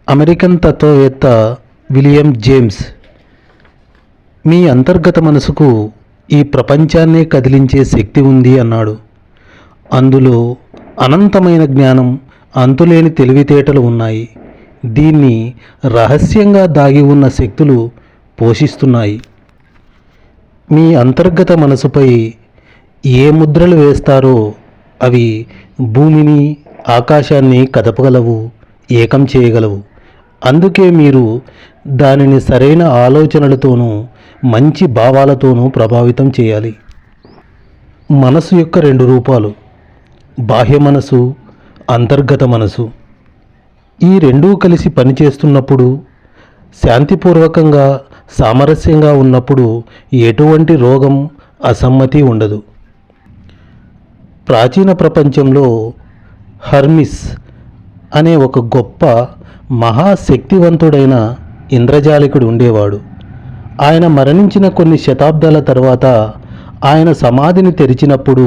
American తత్వవేత్త William James మీ అంతర్గత మనసుకు ఈ ప్రపంచాన్నే కదిలించే శక్తి ఉంది అన్నాడు. అందులో అనంతమైన జ్ఞానం, అంతులేని తెలివితేటలు ఉన్నాయి. దీన్ని రహస్యంగా దాగి ఉన్న శక్తులు పోషిస్తున్నాయి. మీ అంతర్గత మనసుపై ఏ ముద్రలు వేస్తారో అవి భూమిని, ఆకాశాన్ని కదపగలవు, ఏకం చేయగలవు. అందుకే మీరు దానిని సరైన ఆలోచనలతోనూ మంచి భావాలతోనూ ప్రభావితం చేయాలి. మనసు యొక్క రెండు రూపాలు: బాహ్య మనసు, అంతర్గత మనసు. ఈ రెండూ కలిసి పనిచేస్తున్నప్పుడు, శాంతిపూర్వకంగా, సామరస్యంగా ఉన్నప్పుడు ఎటువంటి రోగం, అసమ్మతి ఉండదు. ప్రాచీన ప్రపంచంలో హర్మిస్ అనే ఒక గొప్ప మహాశక్తివంతుడైన ఇంద్రజాలికుడు ఉండేవాడు. ఆయన మరణించిన కొన్ని శతాబ్దాల తర్వాత ఆయన సమాధిని తెరిచినప్పుడు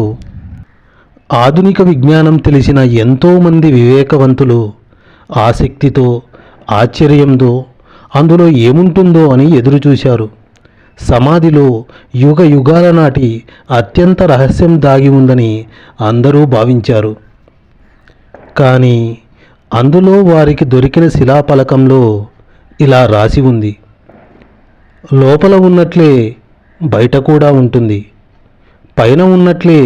ఆధునిక విజ్ఞానం తెలిసిన ఎంతోమంది వివేకవంతులు ఆసక్తితో, ఆశ్చర్యంతో అందులో ఏముంటుందో అని ఎదురుచూశారు. సమాధిలో యుగ యుగాల నాటి అత్యంత రహస్యం దాగి ఉందని అందరూ భావించారు. కానీ అందులో వారికి దొరికిన శిలాఫలకంలో ఇలా రాసి ఉంది: లోపల ఉన్నట్లే బయట కూడా ఉంటుంది, పైన ఉన్నట్లే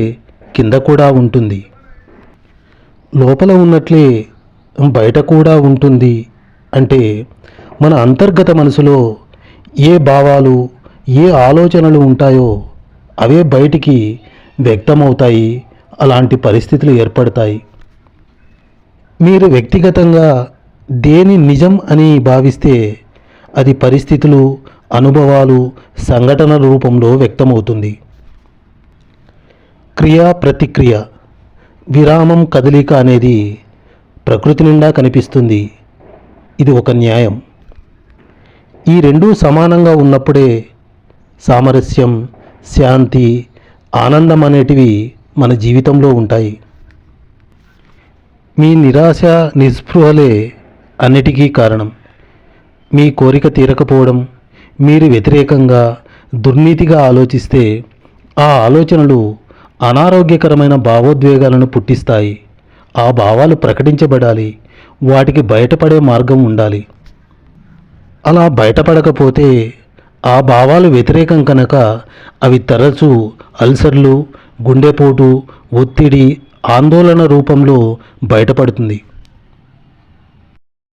కింద కూడా ఉంటుంది. లోపల ఉన్నట్లే బయట కూడా ఉంటుంది అంటే మన అంతర్గత మనసులో ఏ భావాలు, ఏ ఆలోచనలు ఉంటాయో అవే బయటికి వ్యక్తమవుతాయి. అలాంటి పరిస్థితులు ఏర్పడతాయి. మీరు వ్యక్తిగతంగా దేని నిజం అని భావిస్తే అది పరిస్థితులు, అనుభవాలు, సంఘటనల రూపంలో వ్యక్తమవుతుంది. క్రియ ప్రతిక్రియ, విరామం, కదలిక అనేది ప్రకృతి నిండా కనిపిస్తుంది. ఇది ఒక న్యాయం. ఈ రెండూ సమానంగా ఉన్నప్పుడే సామరస్యం, శాంతి, ఆనందం అనేటివి మన జీవితంలో ఉంటాయి. మీ నిరాశ, నిస్పృహలే అన్నిటికీ కారణం. మీ కోరిక తీరకపోవడం, మీరు వ్యతిరేకంగా, దుర్నీతిగా ఆలోచిస్తే ఆ ఆలోచనలు అనారోగ్యకరమైన భావోద్వేగాలను పుట్టిస్తాయి. ఆ భావాలు ప్రకటించబడాలి, వాటికి బయటపడే మార్గం ఉండాలి. అలా బయటపడకపోతే ఆ భావాలు వ్యతిరేకం కనుక అవి తరచూ అల్సర్లు, గుండెపోటు, ఒత్తిడి, ఆందోళన రూపంలో బయటపడుతుంది.